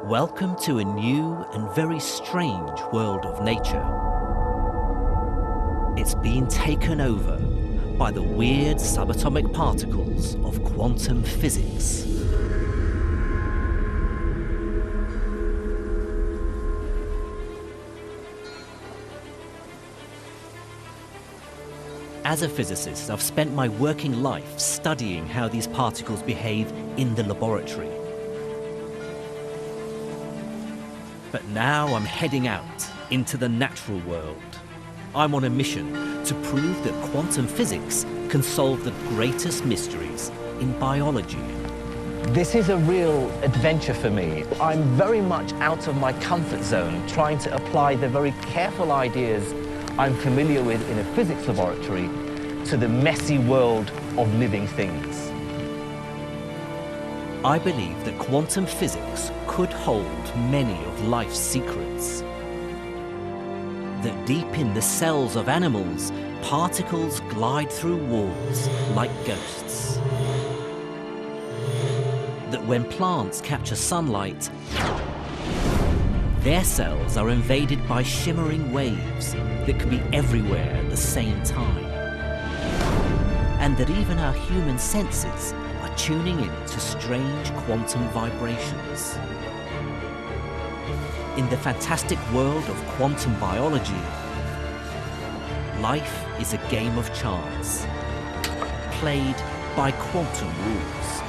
Welcome to a new and very strange world of nature. It's been taken over by the weird subatomic particles of quantum physics. As a physicist, I've spent my working life studying how these particles behave in the laboratory. But now I'm heading out into the natural world. I'm on a mission to prove that quantum physics can solve the greatest mysteries in biology. This is a real adventure for me. I'm very much out of my comfort zone, trying to apply the very careful ideas I'm familiar with in a physics laboratory to the messy world of living things. I believe that quantum physics could hold many of life's secrets. That deep in the cells of animals, particles glide through walls like ghosts. That when plants capture sunlight, their cells are invaded by shimmering waves that can be everywhere at the same time. And that even our human senses are tuning in to strange quantum vibrations. In the fantastic world of quantum biology, life is a game of chance, played by quantum rules.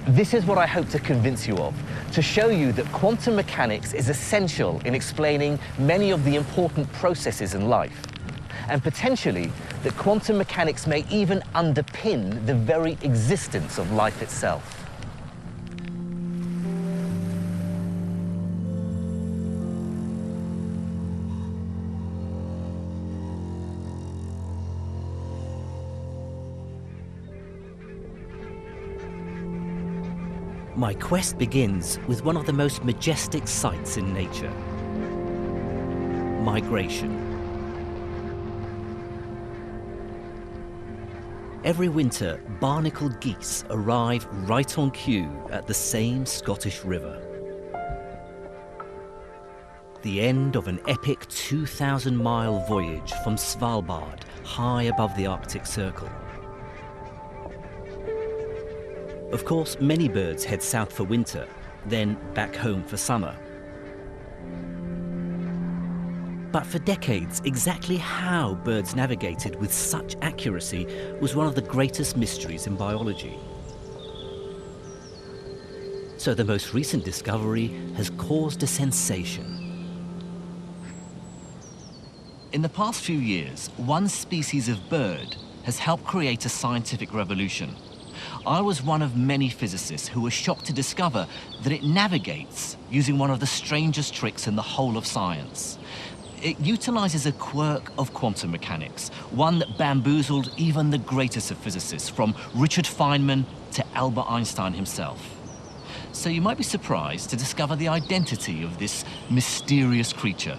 This is what I hope to convince you of, to show you that quantum mechanics is essential in explaining many of the important processes in life, and potentially that quantum mechanics may even underpin the very existence of life itself. My quest begins with one of the most majestic sights in nature: migration. Every winter, barnacled geese arrive right on cue at the same Scottish river. The end of an epic 2,000-mile voyage from Svalbard, high above the Arctic Circle. Of course, many birds head south for winter, then back home for summer. But for decades, exactly how birds navigated with such accuracy was one of the greatest mysteries in biology. So the most recent discovery has caused a sensation. In the past few years, one species of bird has helped create a scientific revolution. I was one of many physicists who were shocked to discover that it navigates using one of the strangest tricks in the whole of science. It utilizes a quirk of quantum mechanics, one that bamboozled even the greatest of physicists, from Richard Feynman to Albert Einstein himself. So you might be surprised to discover the identity of this mysterious creature.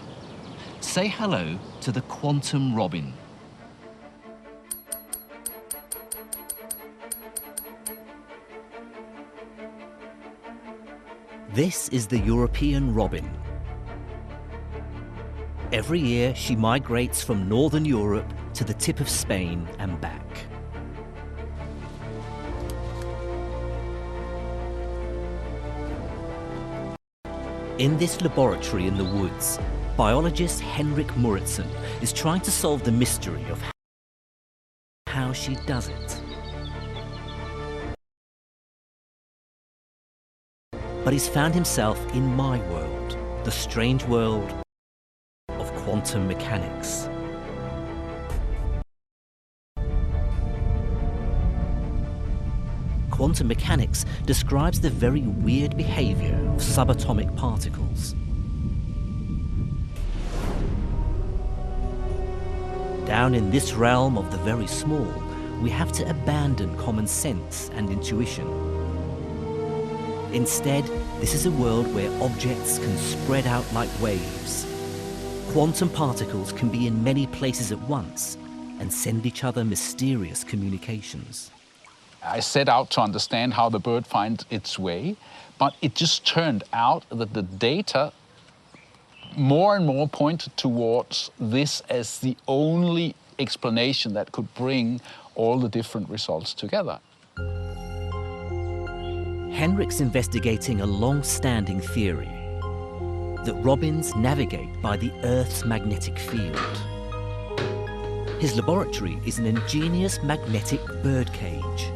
Say hello to the quantum robin. This is the European robin. Every year, she migrates from northern Europe to the tip of Spain and back. In this laboratory in the woods, biologist Henrik Moritzen is trying to solve the mystery of how she does it. But he's found himself in my world, the strange world of quantum mechanics. Quantum mechanics describes the very weird behavior of subatomic particles. Down in this realm of the very small, we have to abandon common sense and intuition. Instead, this is a world where objects can spread out like waves. Quantum particles can be in many places at once and send each other mysterious communications. I set out to understand how the bird finds its way, but it just turned out that the data more and more pointed towards this as the only explanation that could bring all the different results together. Henrik's investigating a long-standing theory that robins navigate by the Earth's magnetic field. His laboratory is an ingenious magnetic bird cage.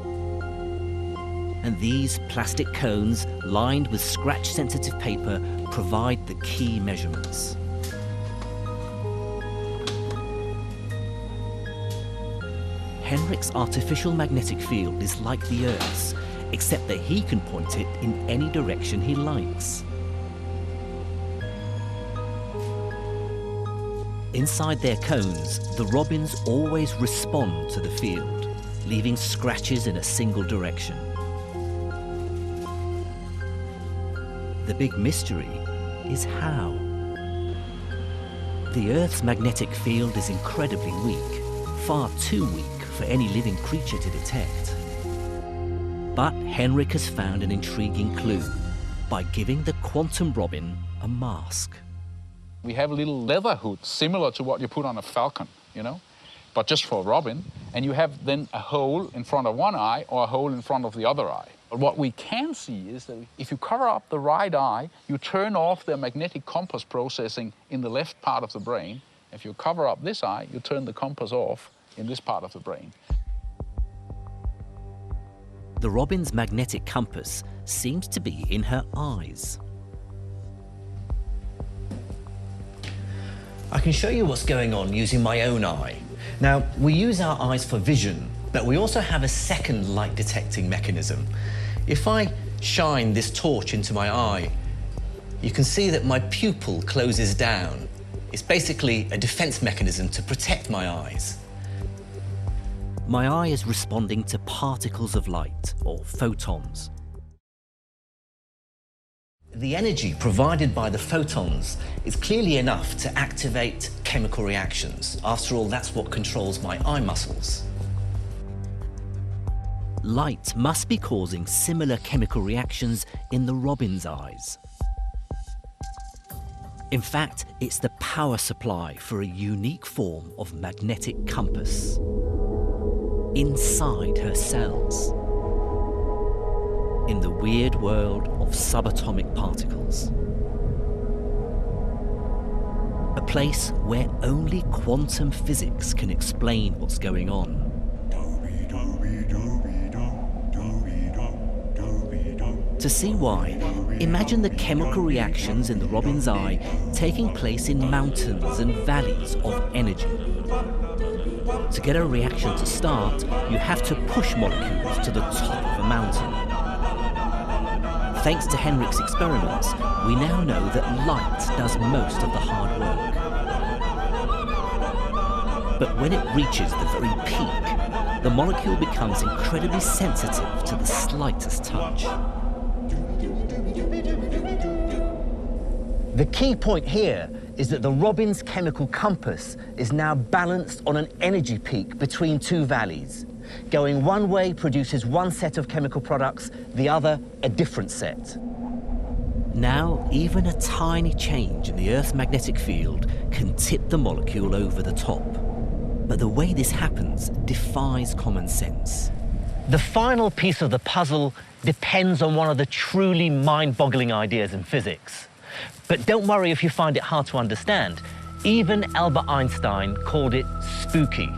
And these plastic cones, lined with scratch-sensitive paper, provide the key measurements. Henrik's artificial magnetic field is like the Earth's, except that he can point it in any direction he likes. Inside their cones, the robins always respond to the field, leaving scratches in a single direction. The big mystery is how. The Earth's magnetic field is incredibly weak, far too weak for any living creature to detect. But Henrik has found an intriguing clue by giving the quantum robin a mask. We have a little leather hood similar to what you put on a falcon, you know, but just for a robin. And you have then a hole in front of one eye or a hole in front of the other eye. But what we can see is that if you cover up the right eye, you turn off the magnetic compass processing in the left part of the brain. If you cover up this eye, you turn the compass off in this part of the brain. The robin's magnetic compass seems to be in her eyes. I can show you what's going on using my own eye. Now, we use our eyes for vision, but we also have a second light detecting mechanism. If I shine this torch into my eye, you can see that my pupil closes down. It's basically a defense mechanism to protect my eyes. My eye is responding to particles of light, or photons. The energy provided by the photons is clearly enough to activate chemical reactions. After all, that's what controls my eye muscles. Light must be causing similar chemical reactions in the robin's eyes. In fact, it's the power supply for a unique form of magnetic compass inside her cells, in the weird world of subatomic particles. A place where only quantum physics can explain what's going on. To see why, imagine the chemical reactions in the robin's eye taking place in mountains and valleys of energy. To get a reaction to start, you have to push molecules to the top of a mountain. Thanks to Henrik's experiments, we now know that light does most of the hard work. But when it reaches the very peak, the molecule becomes incredibly sensitive to the slightest touch. The key point here is that the robin's chemical compass is now balanced on an energy peak between two valleys. Going one way produces one set of chemical products, the other a different set. Now, even a tiny change in the Earth's magnetic field can tip the molecule over the top. But the way this happens defies common sense. The final piece of the puzzle depends on one of the truly mind-boggling ideas in physics. But don't worry if you find it hard to understand. Even Albert Einstein called it spooky.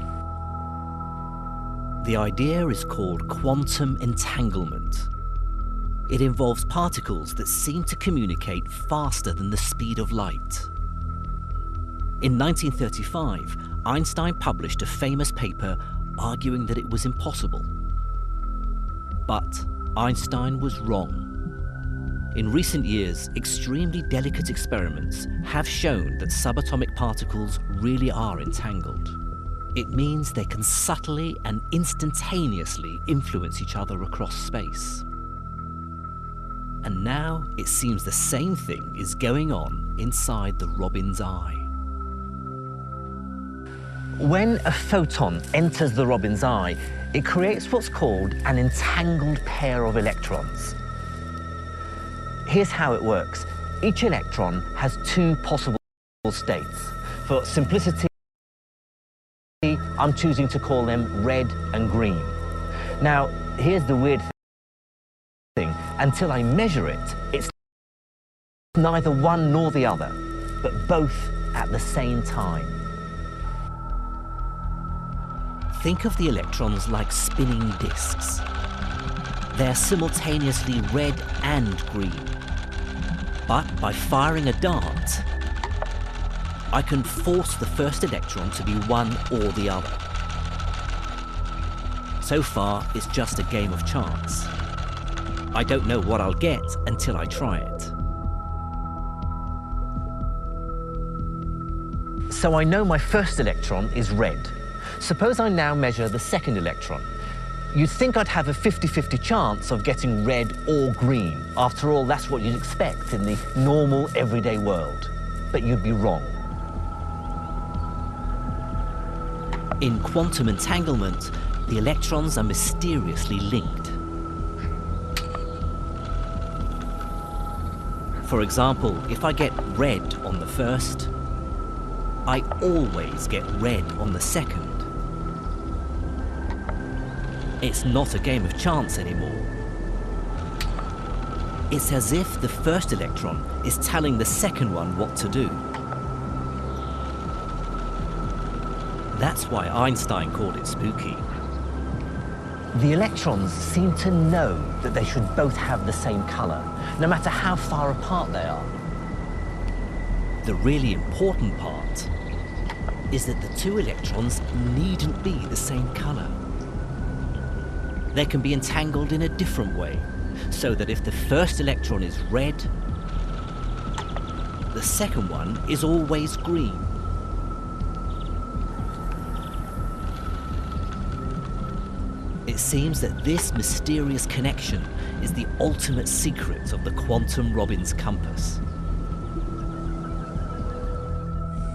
The idea is called quantum entanglement. It involves particles that seem to communicate faster than the speed of light. In 1935, Einstein published a famous paper arguing that it was impossible. But Einstein was wrong. In recent years, extremely delicate experiments have shown that subatomic particles really are entangled. It means they can subtly and instantaneously influence each other across space. And now it seems the same thing is going on inside the robin's eye. When a photon enters the robin's eye, it creates what's called an entangled pair of electrons. Here's how it works. Each electron has two possible states. For simplicity, I'm choosing to call them red and green. Now, here's the weird thing. Until I measure it, it's neither one nor the other, but both at the same time. Think of the electrons like spinning disks. They're simultaneously red and green. But by firing a dart, I can force the first electron to be one or the other. So far, it's just a game of chance. I don't know what I'll get until I try it. So I know my first electron is red. Suppose I now measure the second electron. You'd think I'd have a 50-50 chance of getting red or green. After all, that's what you'd expect in the normal, everyday world. But you'd be wrong. In quantum entanglement, the electrons are mysteriously linked. For example, if I get red on the first, I always get red on the second. It's not a game of chance anymore. It's as if the first electron is telling the second one what to do. That's why Einstein called it spooky. The electrons seem to know that they should both have the same color, no matter how far apart they are. The really important part is that the two electrons needn't be the same color. They can be entangled in a different way, so that if the first electron is red, the second one is always green. It seems that this mysterious connection is the ultimate secret of the quantum Robbins compass.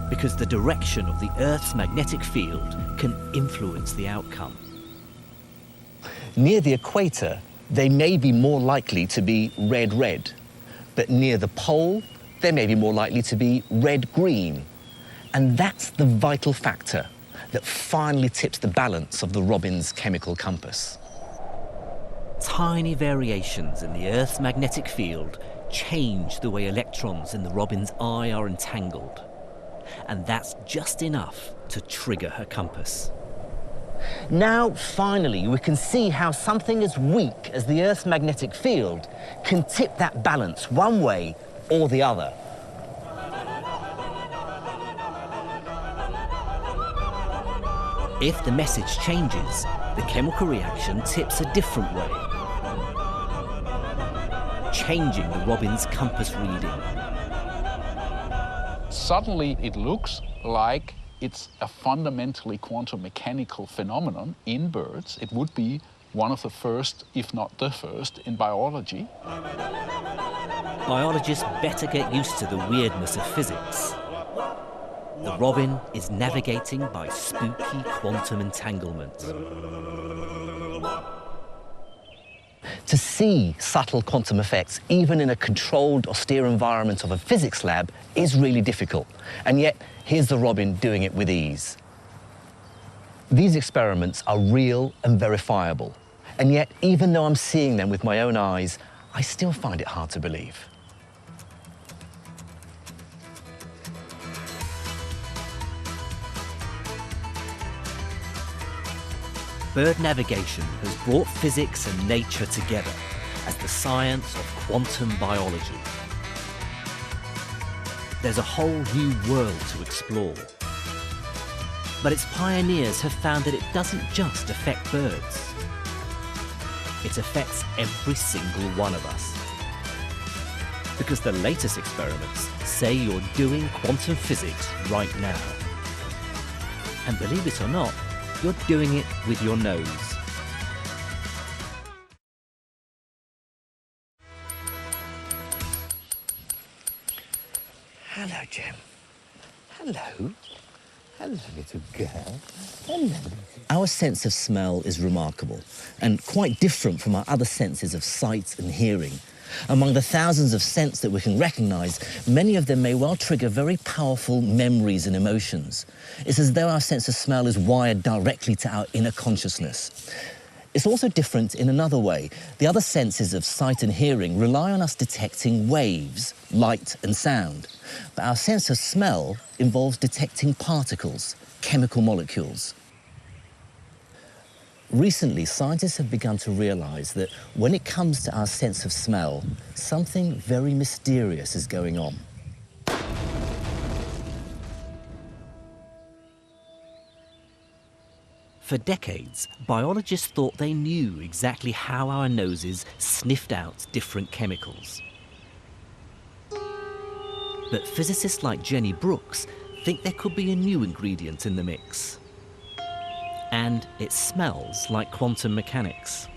Because the direction of the Earth's magnetic field can influence the outcome. Near the equator, they may be more likely to be red-red, but near the pole, they may be more likely to be red-green. And that's the vital factor that finally tips the balance of the Robbins chemical compass. Tiny variations in the Earth's magnetic field change the way electrons in the Robbins eye are entangled. And that's just enough to trigger her compass. Now, finally, we can see how something as weak as the Earth's magnetic field can tip that balance one way or the other. If the message changes, the chemical reaction tips a different way, changing the Robbins compass reading. Suddenly it looks like it's a fundamentally quantum mechanical phenomenon in birds. It would be one of the first, if not the first, in biology. Biologists better get used to the weirdness of physics. The robin is navigating by spooky quantum entanglement. To see subtle quantum effects, even in a controlled, austere environment of a physics lab, is really difficult. And yet, here's the robin doing it with ease. These experiments are real and verifiable. And yet, even though I'm seeing them with my own eyes, I still find it hard to believe. Bird navigation has brought physics and nature together as the science of quantum biology. There's a whole new world to explore. But its pioneers have found that it doesn't just affect birds. It affects every single one of us. Because the latest experiments say you're doing quantum physics right now. And believe it or not, you're doing it with your nose. Hello, Jim. Hello. Hello, little girl. Hello. Our sense of smell is remarkable and quite different from our other senses of sight and hearing. Among the thousands of scents that we can recognize, many of them may well trigger very powerful memories and emotions. It's as though our sense of smell is wired directly to our inner consciousness. It's also different in another way. The other senses of sight and hearing rely on us detecting waves, light and sound. But our sense of smell involves detecting particles, chemical molecules. Recently, scientists have begun to realize that when it comes to our sense of smell, something very mysterious is going on. For decades, biologists thought they knew exactly how our noses sniffed out different chemicals. But physicists like Jenny Brooks think there could be a new ingredient in the mix. And it smells like quantum mechanics.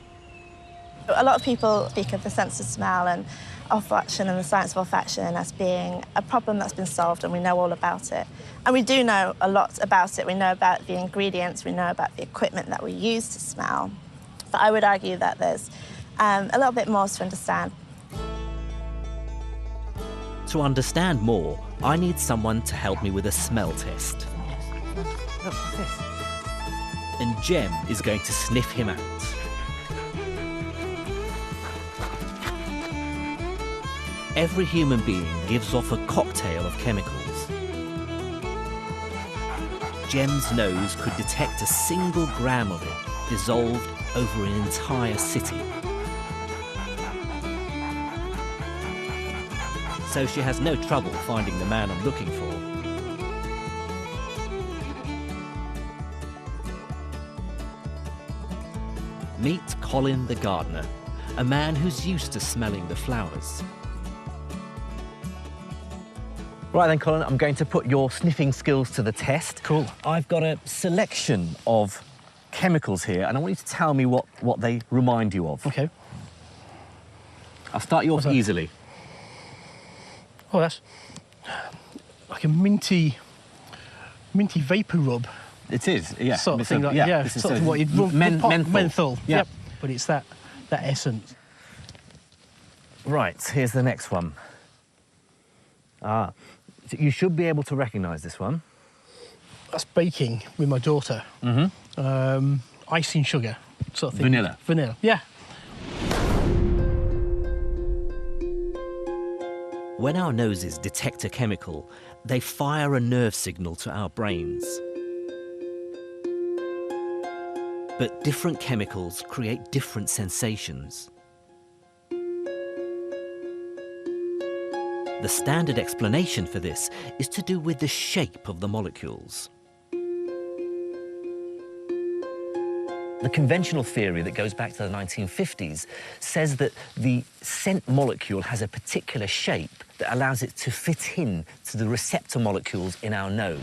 A lot of people speak of the sense of smell and olfaction and the science of olfaction as being a problem that's been solved and we know all about it. And we do know a lot about it. We know about the ingredients, we know about the equipment that we use to smell. But I would argue that there's a little bit more to understand. To understand more, I need someone to help me with a smell test. Look, what's this? And Jem is going to sniff him out. Every human being gives off a cocktail of chemicals. Jem's nose could detect a single gram of it dissolved over an entire city. So she has no trouble finding the man I'm looking for. Meet Colin the gardener, a man who's used to smelling the flowers. Right then, Colin, I'm going to put your sniffing skills to the test. Cool. I've got a selection of chemicals here, and I want you to tell me what they remind you of. Okay. I'll start you off What's that? easily. Oh, that's like a minty vapor rub. It is, yeah. Sort of It's thing, a- like, yeah, it's this is sort a of what you'd rub, menthol. menthol. Yeah. Yep. But it's that essence. Right, here's the next one. So you should be able to recognise this one. That's baking with my daughter. Mm-hmm. Icing sugar, sort of thing. Vanilla. Vanilla, yeah. When our noses detect a chemical, they fire a nerve signal to our brains. But different chemicals create different sensations. The standard explanation for this is to do with the shape of the molecules. The conventional theory that goes back to the 1950s says that the scent molecule has a particular shape that allows it to fit in to the receptor molecules in our nose.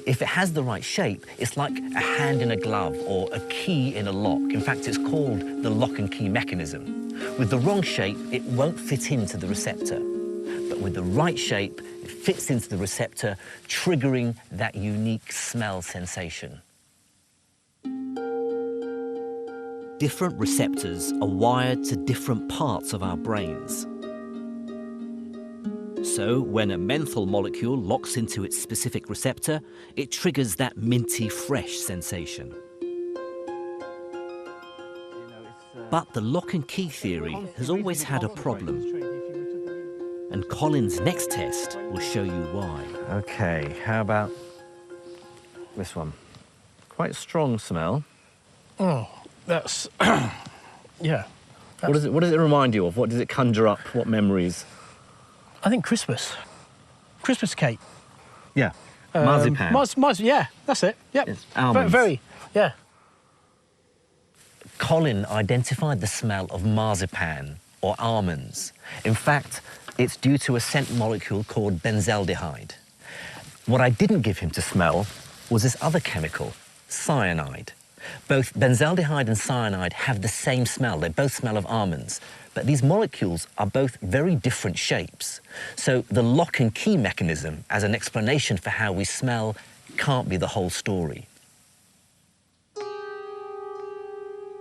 If it has the right shape, it's like a hand in a glove or a key in a lock. In fact, it's called the lock and key mechanism. With the wrong shape, it won't fit into the receptor. But with the right shape, it fits into the receptor, triggering that unique smell sensation. Different receptors are wired to different parts of our brains. So when a menthol molecule locks into its specific receptor, it triggers that minty fresh sensation. But the lock and key theory has always had a problem. And Colin's next test will show you why. Okay, how about this one? Quite strong smell. Oh, that's yeah. What does it remind you of? What does it conjure up? What memories? I think Christmas cake. Yeah, marzipan. Yeah, that's it. Yep. It's almonds. Very, yeah. Colin identified the smell of marzipan or almonds. In fact, it's due to a scent molecule called benzaldehyde. What I didn't give him to smell was this other chemical, cyanide. Both benzaldehyde and cyanide have the same smell. They both smell of almonds. But these molecules are both very different shapes. So the lock and key mechanism as an explanation for how we smell can't be the whole story.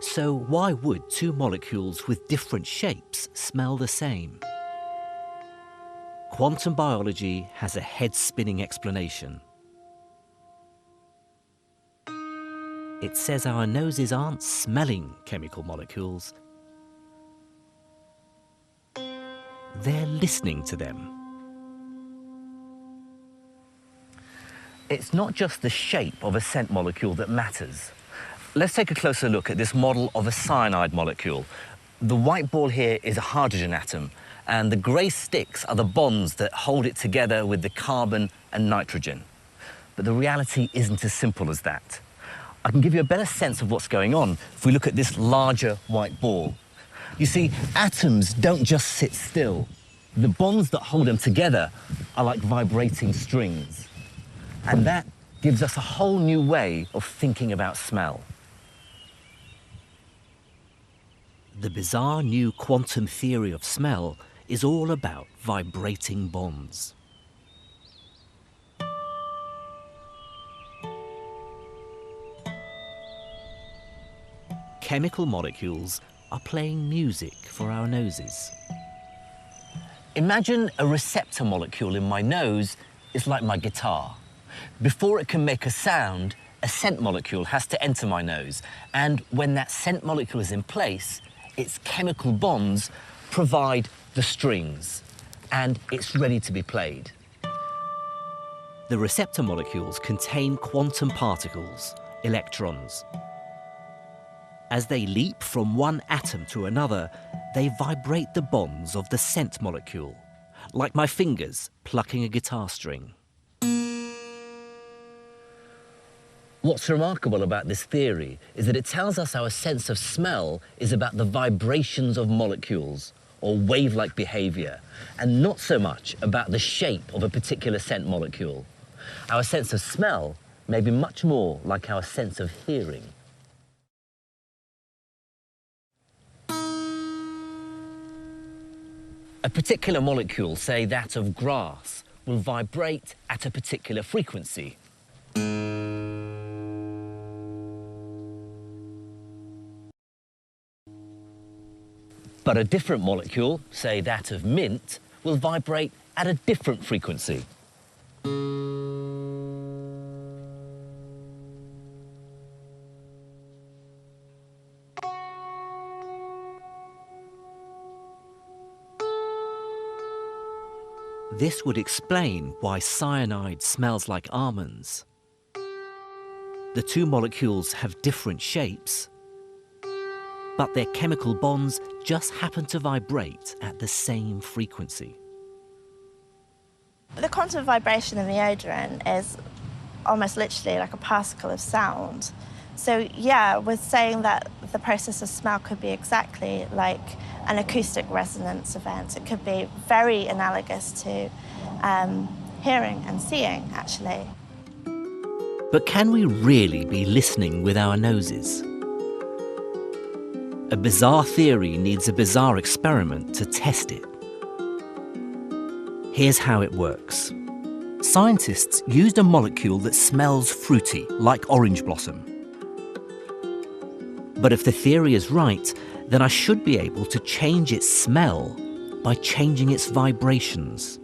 So why would two molecules with different shapes smell the same? Quantum biology has a head-spinning explanation. It says our noses aren't smelling chemical molecules. They're listening to them. It's not just the shape of a scent molecule that matters. Let's take a closer look at this model of a cyanide molecule. The white ball here is a hydrogen atom, and the grey sticks are the bonds that hold it together with the carbon and nitrogen. But the reality isn't as simple as that. I can give you a better sense of what's going on if we look at this larger white ball. You see, atoms don't just sit still. The bonds that hold them together are like vibrating strings. And that gives us a whole new way of thinking about smell. The bizarre new quantum theory of smell is all about vibrating bonds. Chemical molecules are playing music for our noses. Imagine a receptor molecule in my nose is like my guitar. Before it can make a sound, a scent molecule has to enter my nose. And when that scent molecule is in place, its chemical bonds provide the strings, and it's ready to be played. The receptor molecules contain quantum particles, electrons. As they leap from one atom to another, they vibrate the bonds of the scent molecule, like my fingers plucking a guitar string. What's remarkable about this theory is that it tells us our sense of smell is about the vibrations of molecules, or wave-like behavior, and not so much about the shape of a particular scent molecule. Our sense of smell may be much more like our sense of hearing. A particular molecule, say that of grass, will vibrate at a particular frequency. But a different molecule, say that of mint, will vibrate at a different frequency. This would explain why cyanide smells like almonds. The two molecules have different shapes, but their chemical bonds just happen to vibrate at the same frequency. The quantum vibration in the odoron is almost literally like a particle of sound. So yeah, we're saying that the process of smell could be exactly like an acoustic resonance event. It could be very analogous to hearing and seeing, actually. But can we really be listening with our noses? A bizarre theory needs a bizarre experiment to test it. Here's how it works. Scientists used a molecule that smells fruity, like orange blossom. But if the theory is right, then I should be able to change its smell by changing its vibrations.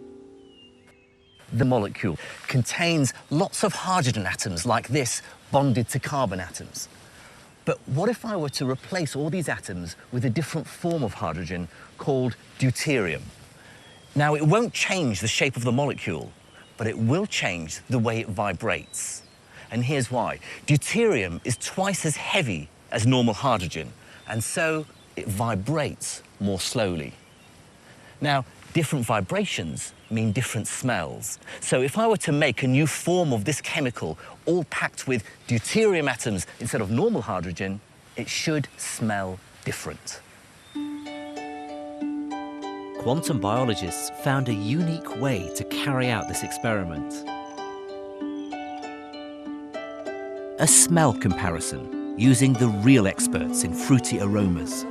The molecule contains lots of hydrogen atoms like this, bonded to carbon atoms. But what if I were to replace all these atoms with a different form of hydrogen called deuterium? Now, it won't change the shape of the molecule, but it will change the way it vibrates. And here's why. Deuterium is twice as heavy as normal hydrogen, and so it vibrates more slowly. Now, different vibrations mean different smells. So if I were to make a new form of this chemical, all packed with deuterium atoms instead of normal hydrogen, it should smell different. Quantum biologists found a unique way to carry out this experiment. A smell comparison using the real experts in fruity aromas.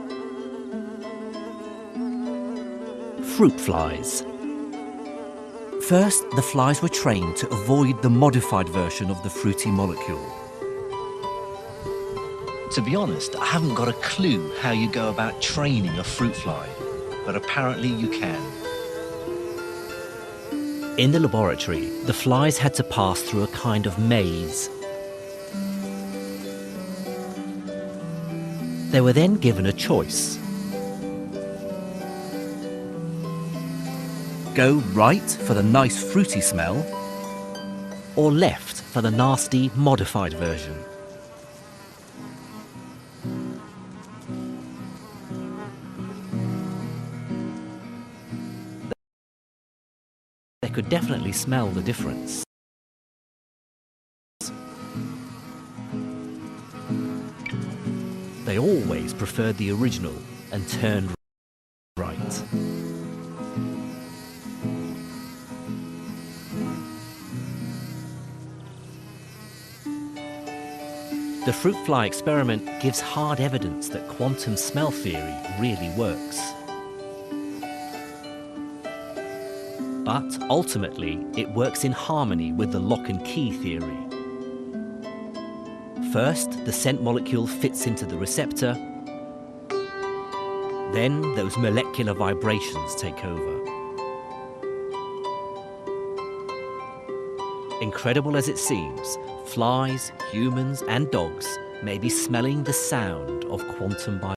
Fruit flies. First, the flies were trained to avoid the modified version of the fruity molecule. To be honest, I haven't got a clue how you go about training a fruit fly, but apparently you can. In the laboratory, the flies had to pass through a kind of maze. They were then given a choice. Go right for the nice fruity smell, or left for the nasty modified version. They could definitely smell the difference. They always preferred the original and turned right. The fruit fly experiment gives hard evidence that quantum smell theory really works. But ultimately, it works in harmony with the lock and key theory. First, the scent molecule fits into the receptor. Then those molecular vibrations take over. Incredible as it seems, flies, humans and dogs may be smelling the sound of quantum biology.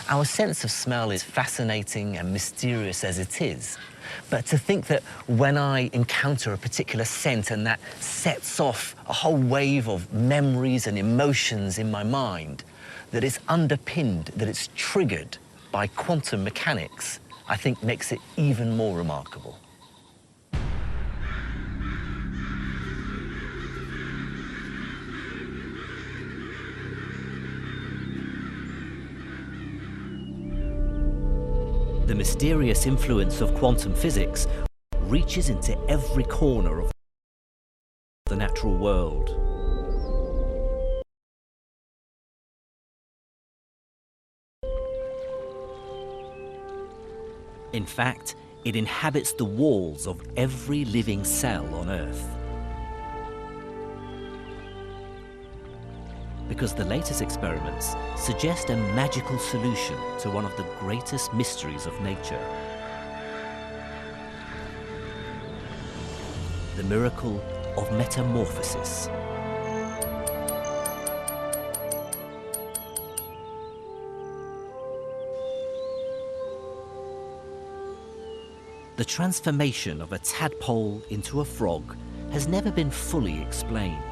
Our sense of smell is fascinating and mysterious as it is. But to think that when I encounter a particular scent and that sets off a whole wave of memories and emotions in my mind, that it's underpinned, that it's triggered by quantum mechanics, I think makes it even more remarkable. The mysterious influence of quantum physics reaches into every corner of the natural world. In fact, it inhabits the walls of every living cell on Earth. Because the latest experiments suggest a magical solution to one of the greatest mysteries of nature. The miracle of metamorphosis. The transformation of a tadpole into a frog has never been fully explained.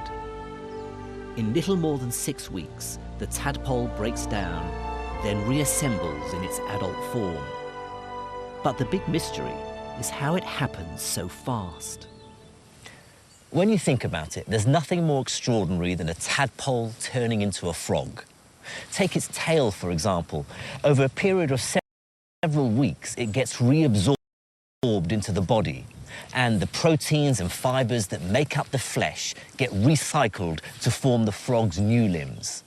In little more than 6 weeks, the tadpole breaks down, then reassembles in its adult form. But the big mystery is how it happens so fast. When you think about it, there's nothing more extraordinary than a tadpole turning into a frog. Take its tail, for example. Over a period of several weeks, it gets reabsorbed into the body, and the proteins and fibers that make up the flesh get recycled to form the frog's new limbs.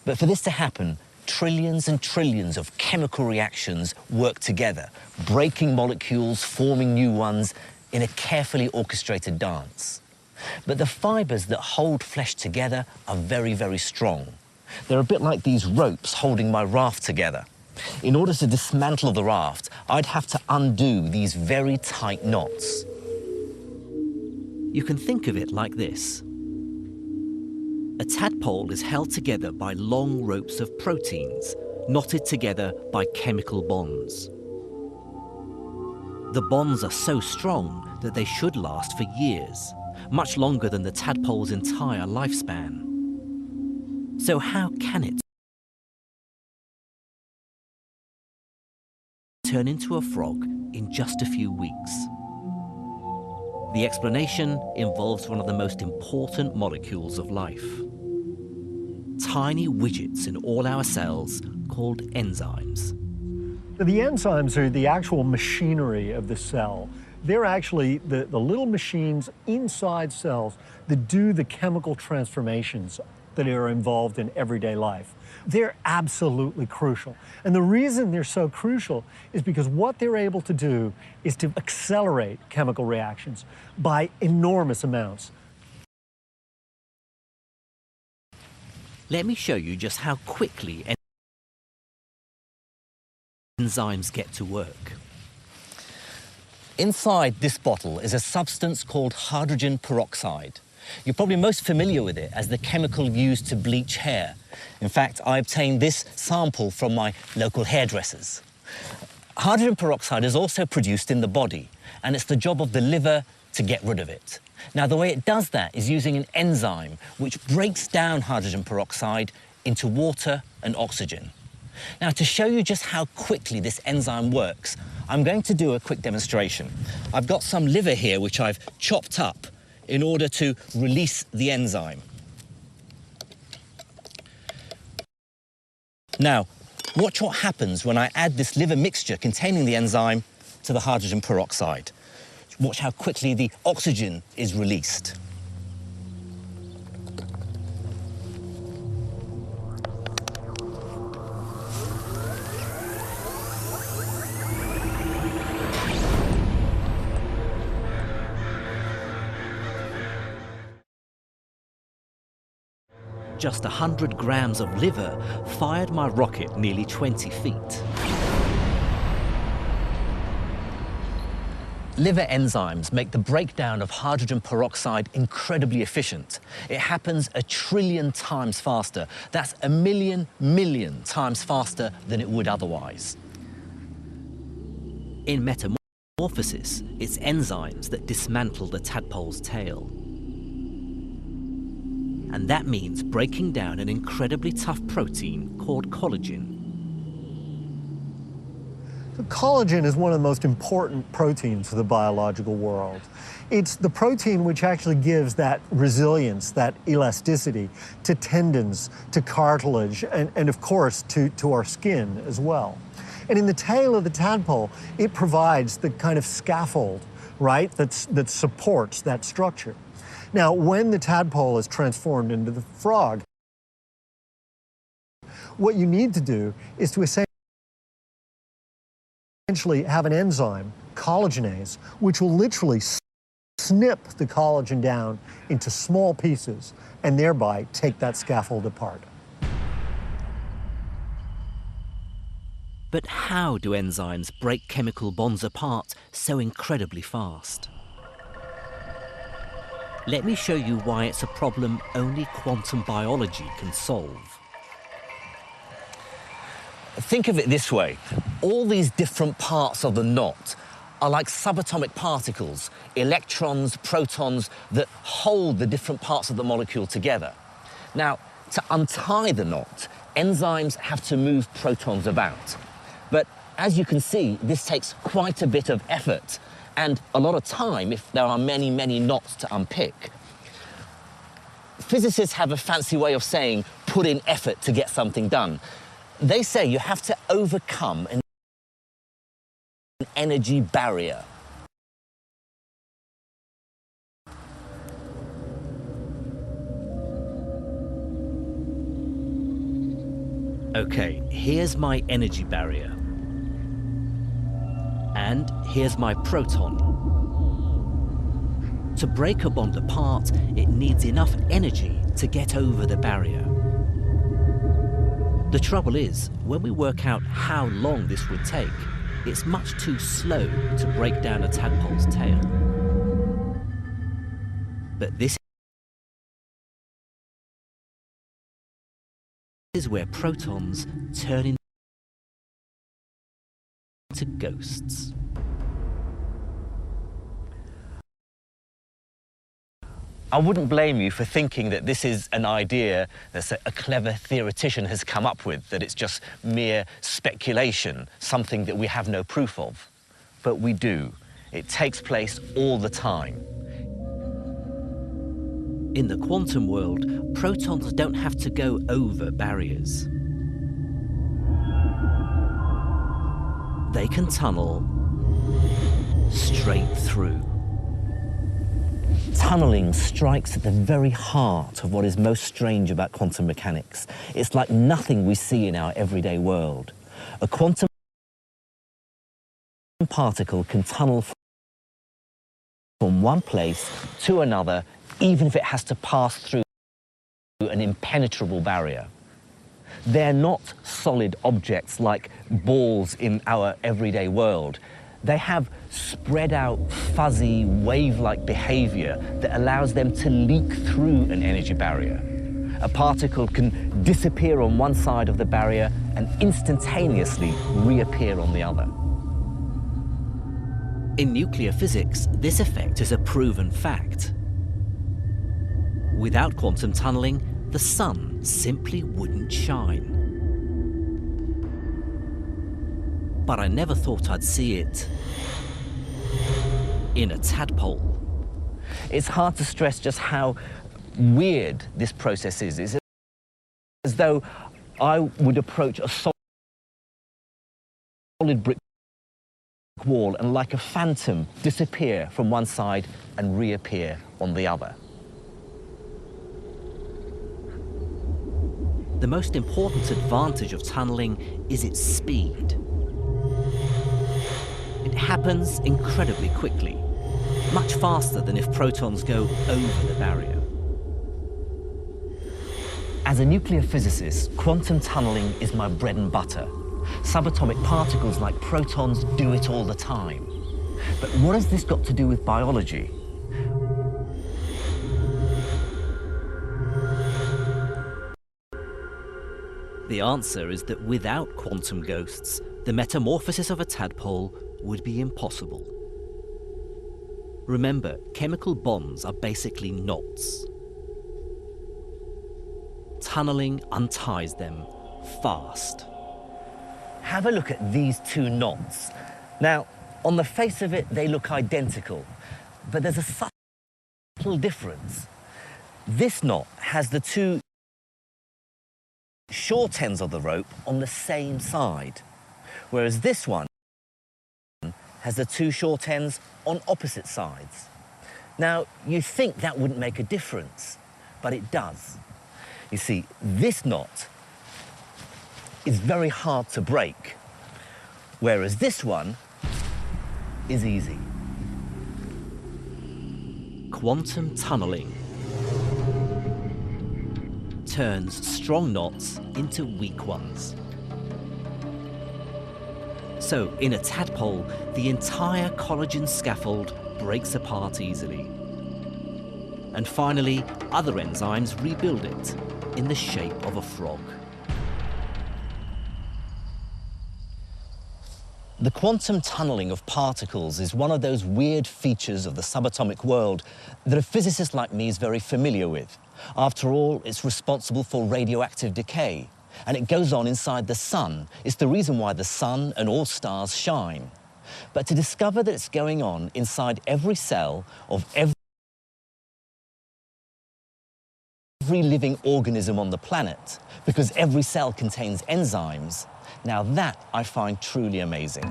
But for this to happen, trillions and trillions of chemical reactions work together, breaking molecules, forming new ones in a carefully orchestrated dance. But the fibers that hold flesh together are very, very strong. They're a bit like these ropes holding my raft together. In order to dismantle the raft, I'd have to undo these very tight knots. You can think of it like this. A tadpole is held together by long ropes of proteins, knotted together by chemical bonds. The bonds are so strong that they should last for years, much longer than the tadpole's entire lifespan. So how can it turn into a frog in just a few weeks. The explanation involves one of the most important molecules of life. Tiny widgets in all our cells called enzymes. The enzymes are the actual machinery of the cell. They're actually the little machines inside cells that do the chemical transformations that are involved in everyday life. They're absolutely crucial. And the reason they're so crucial is because what they're able to do is to accelerate chemical reactions by enormous amounts. Let me show you just how quickly enzymes get to work. Inside this bottle is a substance called hydrogen peroxide. You're probably most familiar with it as the chemical used to bleach hair. In fact, I obtained this sample from my local hairdressers. Hydrogen peroxide is also produced in the body, and it's the job of the liver to get rid of it. Now, the way it does that is using an enzyme which breaks down hydrogen peroxide into water and oxygen. Now, to show you just how quickly this enzyme works, I'm going to do a quick demonstration. I've got some liver here which I've chopped up in order to release the enzyme. Now, watch what happens when I add this liver mixture containing the enzyme to the hydrogen peroxide. Watch how quickly the oxygen is released. Just 100 grams of liver fired my rocket nearly 20 feet. Liver enzymes make the breakdown of hydrogen peroxide incredibly efficient. It happens 1 trillion times faster. That's 1 million times faster than it would otherwise. In metamorphosis, it's enzymes that dismantle the tadpole's tail. And that means breaking down an incredibly tough protein called collagen. So collagen is one of the most important proteins for the biological world. It's the protein which actually gives that resilience, that elasticity to tendons, to cartilage, and of course to our skin as well. And in the tail of the tadpole, it provides the kind of scaffold, right, that supports that structure. Now, when the tadpole is transformed into the frog, what you need to do is to essentially have an enzyme, collagenase, which will literally snip the collagen down into small pieces and thereby take that scaffold apart. But how do enzymes break chemical bonds apart so incredibly fast? Let me show you why it's a problem only quantum biology can solve. Think of it this way. All these different parts of the knot are like subatomic particles, electrons, protons, that hold the different parts of the molecule together. Now, to untie the knot, enzymes have to move protons about. But as you can see, this takes quite a bit of effort and a lot of time if there are many, many knots to unpick. Physicists have a fancy way of saying, put in effort to get something done. They say you have to overcome an energy barrier. Okay, here's my energy barrier. And here's my proton. To break a bond apart, it needs enough energy to get over the barrier. The trouble is, when we work out how long this would take, it's much too slow to break down a tadpole's tail. But this is where protons turn into ghosts. I wouldn't blame you for thinking that this is an idea that a clever theoretician has come up with, that it's just mere speculation, something that we have no proof of. But we do. It takes place all the time. In the quantum world, protons don't have to go over barriers. They can tunnel straight through. Tunneling strikes at the very heart of what is most strange about quantum mechanics. It's like nothing we see in our everyday world. A quantum particle can tunnel from one place to another, even if it has to pass through an impenetrable barrier. They're not solid objects like balls in our everyday world. They have spread out, fuzzy, wave-like behavior that allows them to leak through an energy barrier. A particle can disappear on one side of the barrier and instantaneously reappear on the other. In nuclear physics, this effect is a proven fact. Without quantum tunneling, the sun simply wouldn't shine. But I never thought I'd see it in a tadpole. It's hard to stress just how weird this process is. It's as though I would approach a solid brick wall and, like a phantom, disappear from one side and reappear on the other. The most important advantage of tunneling is its speed. It happens incredibly quickly, much faster than if protons go over the barrier. As a nuclear physicist, quantum tunneling is my bread and butter. Subatomic particles like protons do it all the time. But what has this got to do with biology? The answer is that without quantum ghosts, the metamorphosis of a tadpole would be impossible. Remember, chemical bonds are basically knots. Tunneling unties them fast. Have a look at these two knots. Now, on the face of it, they look identical, but there's a subtle difference. This knot has the two short ends of the rope on the same side, whereas this one has the two short ends on opposite sides. Now, you'd think that wouldn't make a difference, but it does. You see, this knot is very hard to break, whereas this one is easy. Quantum tunneling turns strong knots into weak ones. So, in a tadpole, the entire collagen scaffold breaks apart easily. And finally, other enzymes rebuild it in the shape of a frog. The quantum tunneling of particles is one of those weird features of the subatomic world that a physicist like me is very familiar with. After all, it's responsible for radioactive decay, and it goes on inside the sun. It's the reason why the sun and all stars shine. But to discover that it's going on inside every cell of every living organism on the planet, because every cell contains enzymes, now that I find truly amazing.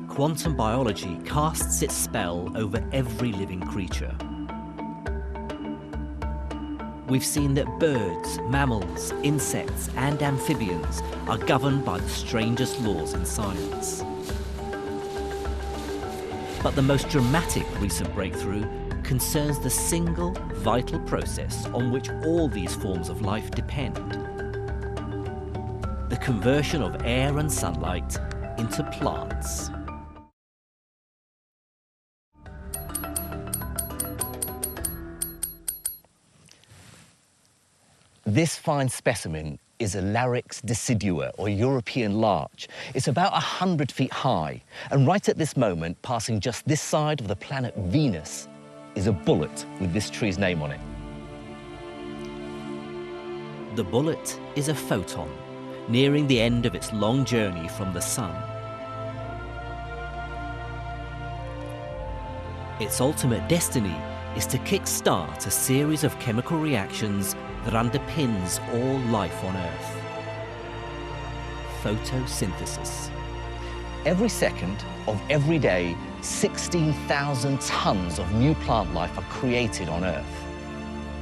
Quantum biology casts its spell over every living creature. We've seen that birds, mammals, insects, and amphibians are governed by the strangest laws in science. But the most dramatic recent breakthrough concerns the single vital process on which all these forms of life depend: the conversion of air and sunlight into plants. This fine specimen is a Larix decidua, or European larch. It's about 100 feet high, and right at this moment, passing just this side of the planet Venus, is a bullet with this tree's name on it. The bullet is a photon, nearing the end of its long journey from the sun. Its ultimate destiny is to kick-start a series of chemical reactions that underpins all life on Earth. Photosynthesis. Every second of every day, 16,000 tons of new plant life are created on Earth.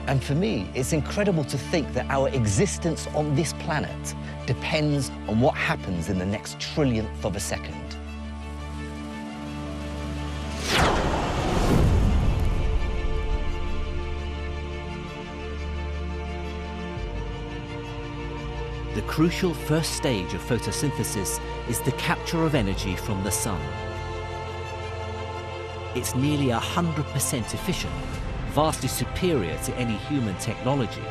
And for me, it's incredible to think that our existence on this planet depends on what happens in the next trillionth of a second. The crucial first stage of photosynthesis is the capture of energy from the sun. It's nearly 100% efficient, vastly superior to any human technology.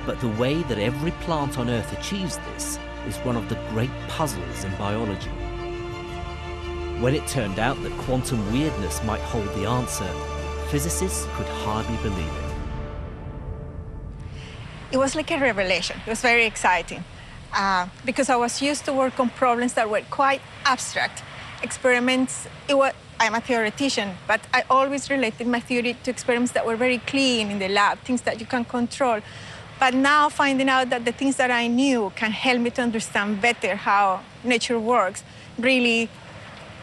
But the way that every plant on Earth achieves this is one of the great puzzles in biology. When it turned out that quantum weirdness might hold the answer, physicists could hardly believe it. It was like a revelation. It was very exciting because I was used to work on problems that were quite abstract. Experiments, I'm a theoretician, but I always related my theory to experiments that were very clean in the lab, things that you can control. But now finding out that the things that I knew can help me to understand better how nature works, really,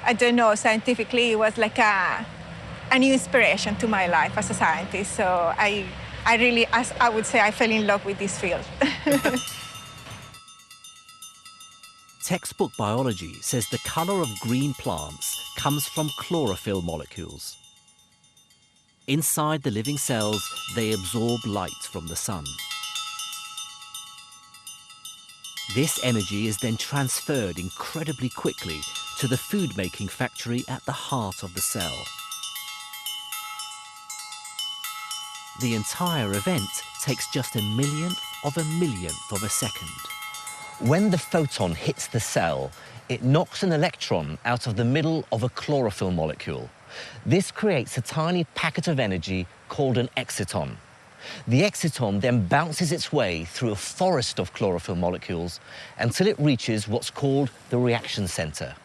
I don't know, scientifically, it was like a new inspiration to my life as a scientist. So I really, as I would say, I fell in love with this field. Textbook biology says the color of green plants comes from chlorophyll molecules. Inside the living cells, they absorb light from the sun. This energy is then transferred incredibly quickly to the food-making factory at the heart of the cell. The entire event takes just 1/millionth of a second. When the photon hits the cell, it knocks an electron out of the middle of a chlorophyll molecule. This creates a tiny packet of energy called an exciton. The exciton then bounces its way through a forest of chlorophyll molecules until it reaches what's called the reaction center.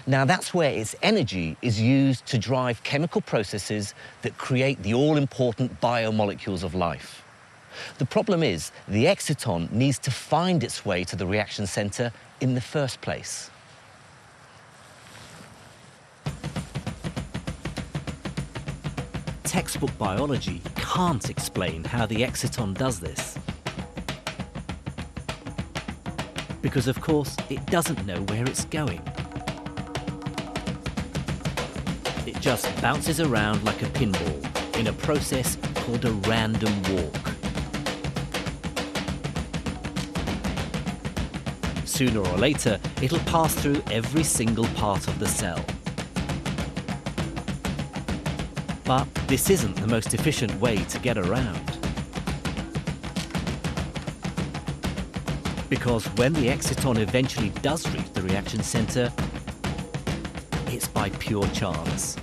Now, that's where its energy is used to drive chemical processes that create the all-important biomolecules of life. The problem is, the exciton needs to find its way to the reaction center in the first place. Textbook biology can't explain how the exciton does this. Because, of course, it doesn't know where it's going. It just bounces around like a pinball in a process called a random walk. Sooner or later, it'll pass through every single part of the cell. But this isn't the most efficient way to get around. Because when the exciton eventually does reach the reaction center, it's by pure chance.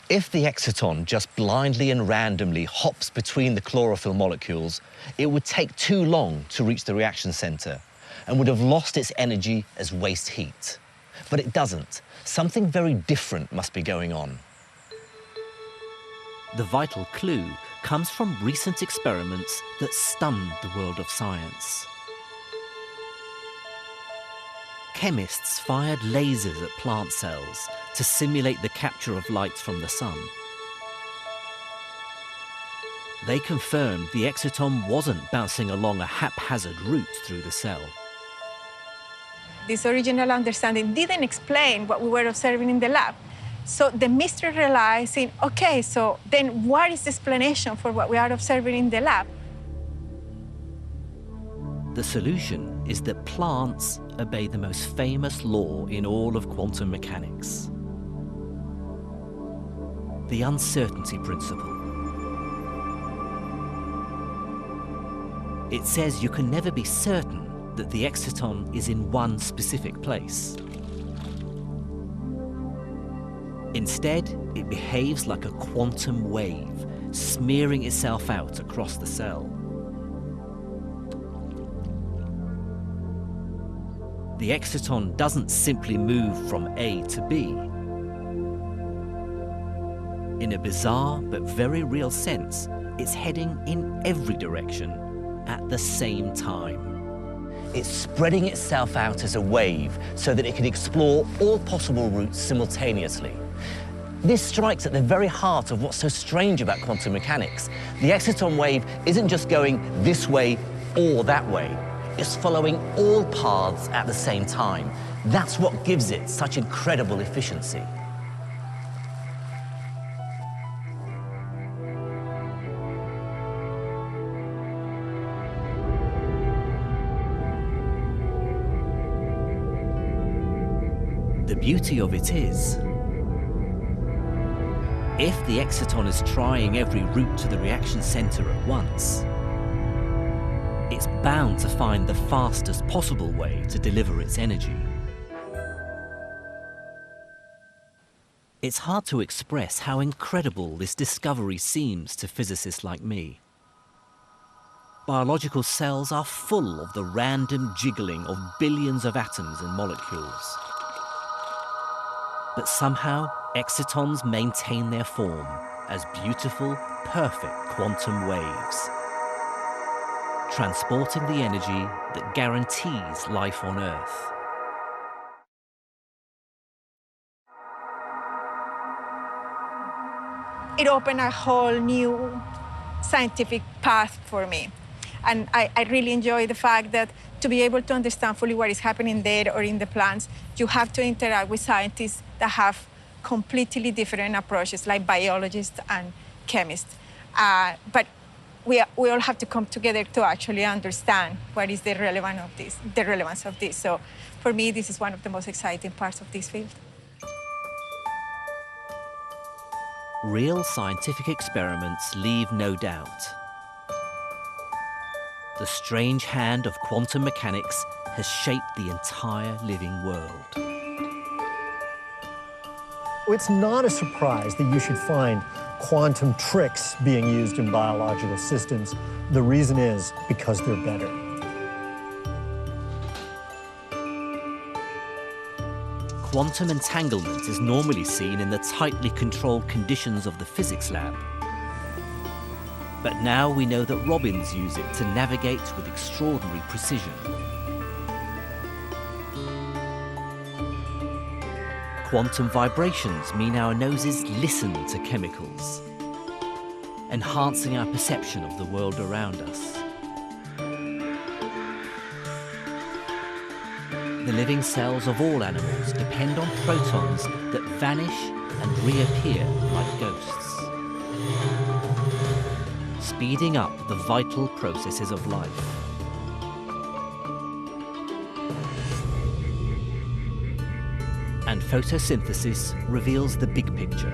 If the exciton just blindly and randomly hops between the chlorophyll molecules, it would take too long to reach the reaction center and would have lost its energy as waste heat. But it doesn't. Something very different must be going on. The vital clue comes from recent experiments that stunned the world of science. Chemists fired lasers at plant cells to simulate the capture of light from the sun. They confirmed the exciton wasn't bouncing along a haphazard route through the cell. This original understanding didn't explain what we were observing in the lab. So the mystery relies in, okay, so then what is the explanation for what we are observing in the lab? The solution is that plants obey the most famous law in all of quantum mechanics. the uncertainty principle. It says you can never be certain that the exciton is in one specific place. Instead, it behaves like a quantum wave, smearing itself out across the cell. The exciton doesn't simply move from A to B. In a bizarre but very real sense, it's heading in every direction at the same time. It's spreading itself out as a wave so that it can explore all possible routes simultaneously. This strikes at the very heart of what's so strange about quantum mechanics. The exciton wave isn't just going this way or that way. It's following all paths at the same time. That's what gives it such incredible efficiency. The beauty of it is, if the exciton is trying every route to the reaction center at once, it's bound to find the fastest possible way to deliver its energy. It's hard to express how incredible this discovery seems to physicists like me. Biological cells are full of the random jiggling of billions of atoms and molecules. But somehow, excitons maintain their form as beautiful, perfect quantum waves, transporting the energy that guarantees life on Earth. It opened a whole new scientific path for me. And I really enjoy the fact that to be able to understand fully what is happening there or in the plants, you have to interact with scientists that have completely different approaches, like biologists and chemists. But we all have to come together to actually understand what is the relevance of this. So for me, this is one of the most exciting parts of this field. Real scientific experiments leave no doubt. The strange hand of quantum mechanics has shaped the entire living world. It's not a surprise that you should find quantum tricks being used in biological systems. The reason is because they're better. Quantum entanglement is normally seen in the tightly controlled conditions of the physics lab. But now we know that robins use it to navigate with extraordinary precision. Quantum vibrations mean our noses listen to chemicals, enhancing our perception of the world around us. The living cells of all animals depend on protons that vanish and reappear like ghosts, speeding up the vital processes of life. And photosynthesis reveals the big picture.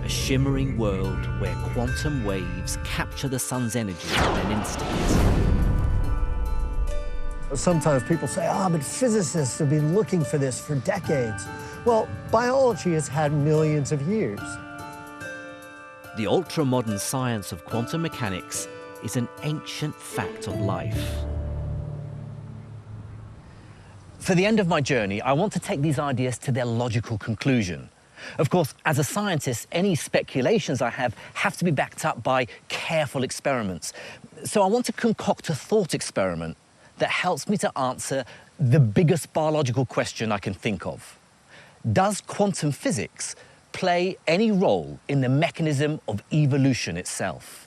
A shimmering world where quantum waves capture the sun's energy in an instant. Sometimes people say, but physicists have been looking for this for decades. Well, biology has had millions of years. The ultra-modern science of quantum mechanics is an ancient fact of life. For the end of my journey, I want to take these ideas to their logical conclusion. Of course, as a scientist, any speculations I have to be backed up by careful experiments. So I want to concoct a thought experiment that helps me to answer the biggest biological question I can think of. Does quantum physics play any role in the mechanism of evolution itself?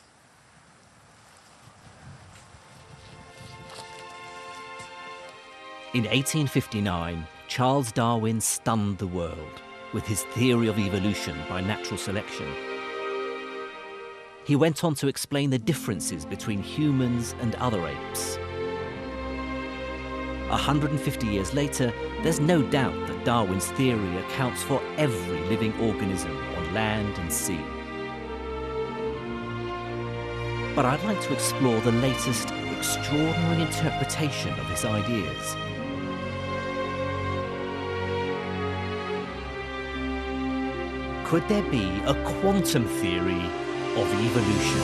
In 1859, Charles Darwin stunned the world with his theory of evolution by natural selection. He went on to explain the differences between humans and other apes. 150 years later, there's no doubt that Darwin's theory accounts for every living organism on land and sea. But I'd like to explore the latest extraordinary interpretation of his ideas. Could there be a quantum theory of evolution?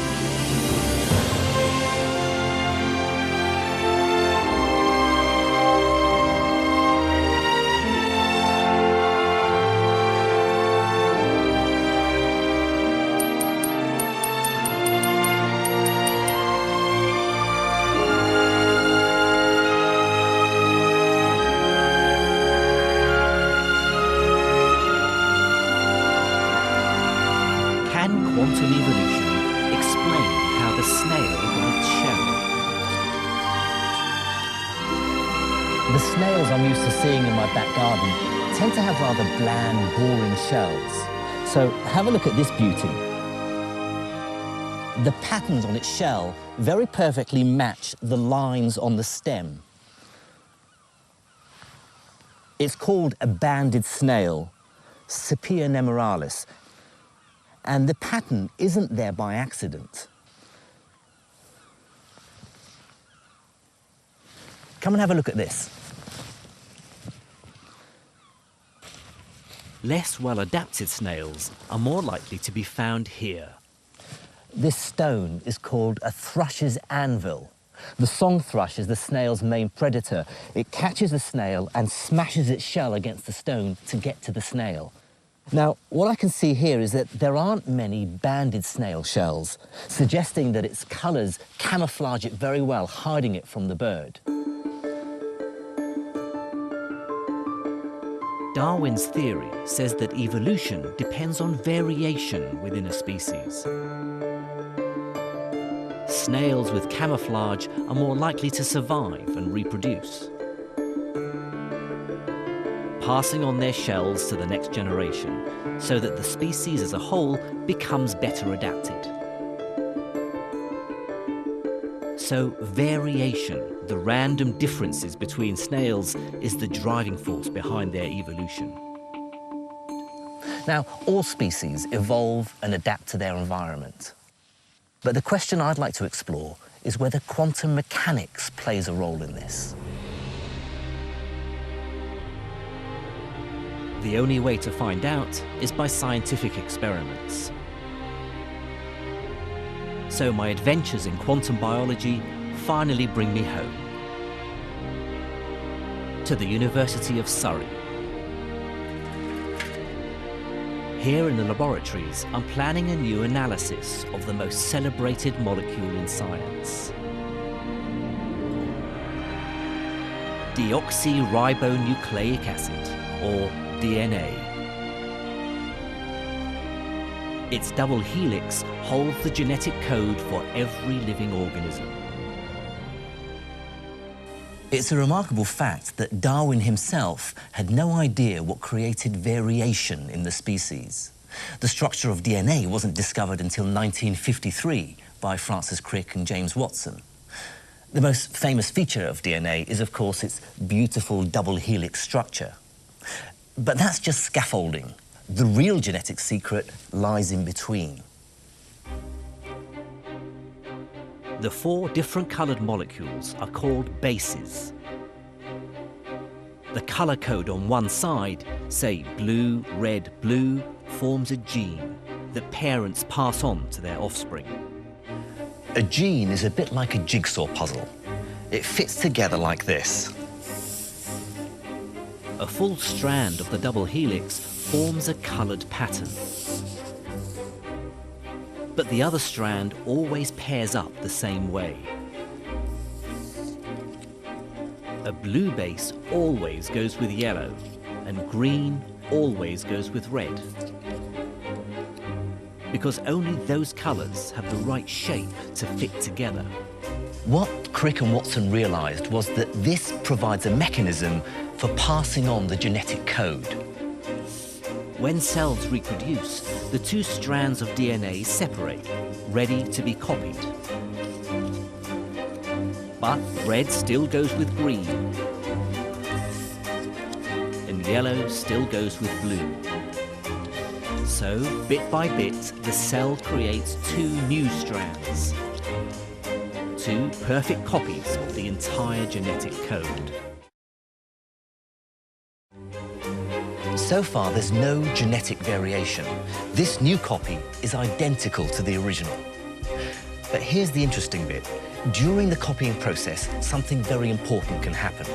Quantum evolution explain how the snail got its shell? The snails I'm used to seeing in my back garden tend to have rather bland, boring shells. So have a look at this beauty. The patterns on its shell very perfectly match the lines on the stem. It's called a banded snail, Sepia nemoralis. And the pattern isn't there by accident. Come and have a look at this. Less well-adapted snails are more likely to be found here. This stone is called a thrush's anvil. The song thrush is the snail's main predator. It catches the snail and smashes its shell against the stone to get to the snail. Now, what I can see here is that there aren't many banded snail shells, suggesting that its colours camouflage it very well, hiding it from the bird. Darwin's theory says that evolution depends on variation within a species. Snails with camouflage are more likely to survive and reproduce, passing on their shells to the next generation, so that the species as a whole becomes better adapted. So variation, the random differences between snails, is the driving force behind their evolution. Now, all species evolve and adapt to their environment. But the question I'd like to explore is whether quantum mechanics plays a role in this. The only way to find out is by scientific experiments. So my adventures in quantum biology finally bring me home, to the University of Surrey. Here in the laboratories, I'm planning a new analysis of the most celebrated molecule in science. Deoxyribonucleic acid, or DNA. Its double helix holds the genetic code for every living organism. It's a remarkable fact that Darwin himself had no idea what created variation in the species. The structure of DNA wasn't discovered until 1953 by Francis Crick and James Watson. The most famous feature of DNA is, of course, its beautiful double helix structure. But that's just scaffolding. The real genetic secret lies in between. The 4 different coloured molecules are called bases. The colour code on one side, say blue, red, blue, forms a gene that parents pass on to their offspring. A gene is a bit like a jigsaw puzzle. It fits together like this. A full strand of the double helix forms a coloured pattern. But the other strand always pairs up the same way. A blue base always goes with yellow, and green always goes with red. Because only those colours have the right shape to fit together. What Crick and Watson realised was that this provides a mechanism for passing on the genetic code. When cells reproduce, the 2 strands of DNA separate, ready to be copied. But red still goes with green, yellow still goes with blue. So, bit by bit, the cell creates two new strands. Two perfect copies of the entire genetic code. So far, there's no genetic variation. This new copy is identical to the original. But here's the interesting bit. During the copying process, something very important can happen.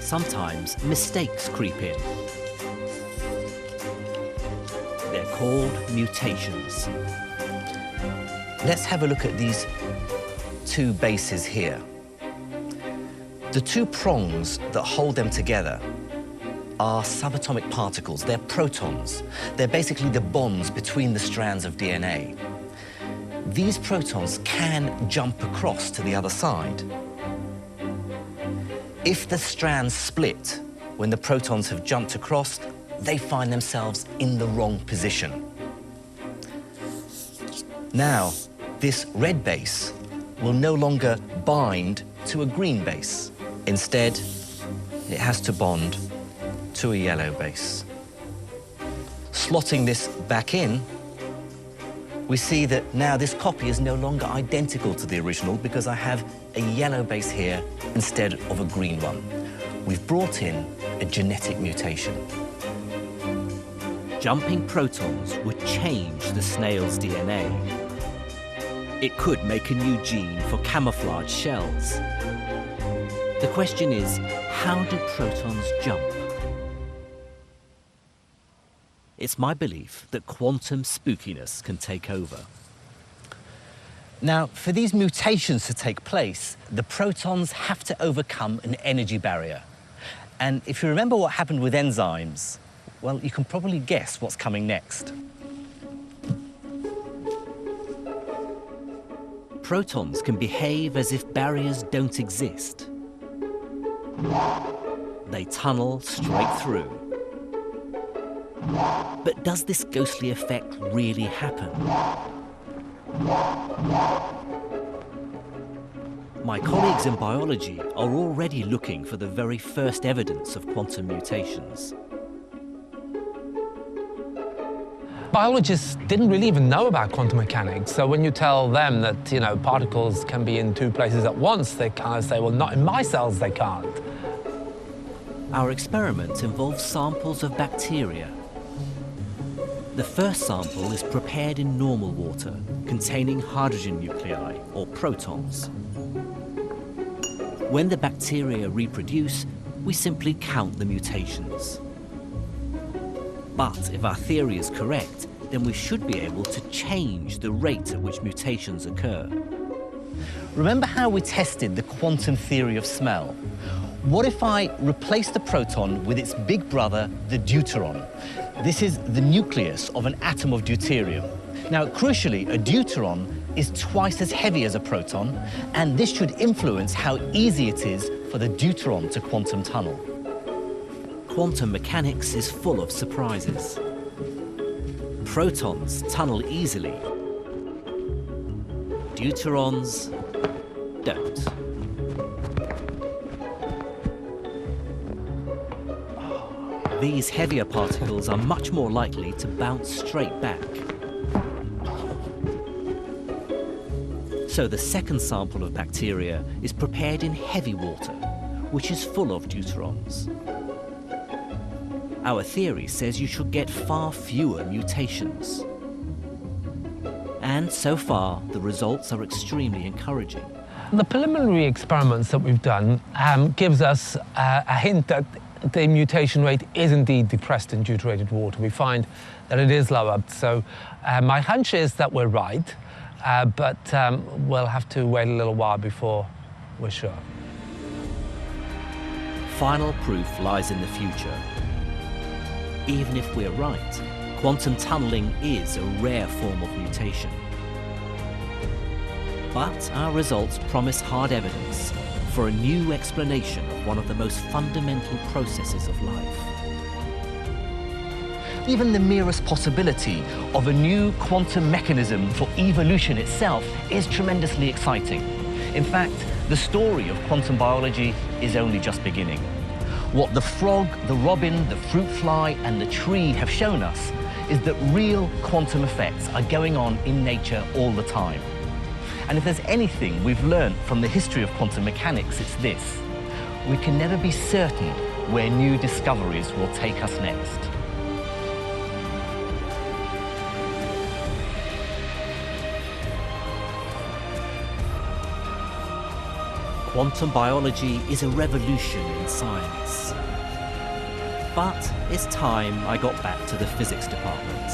Sometimes mistakes creep in. They're called mutations. Let's have a look at these two bases here. The two prongs that hold them together are subatomic particles. They're protons. They're basically the bonds between the strands of DNA. These protons can jump across to the other side. If the strands split when the protons have jumped across, they find themselves in the wrong position. Now, this red base will no longer bind to a green base. Instead, it has to bond to a yellow base. Slotting this back in, we see that now this copy is no longer identical to the original because I have a yellow base here instead of a green one. We've brought in a genetic mutation. Jumping protons would change the snail's DNA. It could make a new gene for camouflage shells. The question is, how do protons jump? It's my belief that quantum spookiness can take over. Now, for these mutations to take place, the protons have to overcome an energy barrier. And if you remember what happened with enzymes, well, you can probably guess what's coming next. Protons can behave as if barriers don't exist. They tunnel straight through. But does this ghostly effect really happen? My colleagues in biology are already looking for the very first evidence of quantum mutations. Biologists didn't really even know about quantum mechanics, so when you tell them that, particles can be in two places at once, they kind of say, well, not in my cells, they can't. Our experiment involves samples of bacteria. The first sample is prepared in normal water, containing hydrogen nuclei, or protons. When the bacteria reproduce, we simply count the mutations. But if our theory is correct, then we should be able to change the rate at which mutations occur. Remember how we tested the quantum theory of smell? What if I replace the proton with its big brother, the deuteron? This is the nucleus of an atom of deuterium. Now, crucially, a deuteron is twice as heavy as a proton, and this should influence how easy it is for the deuteron to quantum tunnel. Quantum mechanics is full of surprises. Protons tunnel easily. Deuterons don't. These heavier particles are much more likely to bounce straight back. So the second sample of bacteria is prepared in heavy water, which is full of deuterons. Our theory says you should get far fewer mutations. And so far, the results are extremely encouraging. The preliminary experiments that we've done gives us a hint that the mutation rate is indeed depressed in deuterated water. We find that it is lower. So my hunch is that we're right, but we'll have to wait a little while before we're sure. Final proof lies in the future. Even if we're right, quantum tunneling is a rare form of mutation. But our results promise hard evidence for a new explanation of one of the most fundamental processes of life. Even the merest possibility of a new quantum mechanism for evolution itself is tremendously exciting. In fact, the story of quantum biology is only just beginning. What the frog, the robin, the fruit fly, and the tree have shown us is that real quantum effects are going on in nature all the time. And if there's anything we've learned from the history of quantum mechanics, it's this: we can never be certain where new discoveries will take us next. Quantum biology is a revolution in science. But it's time I got back to the physics department.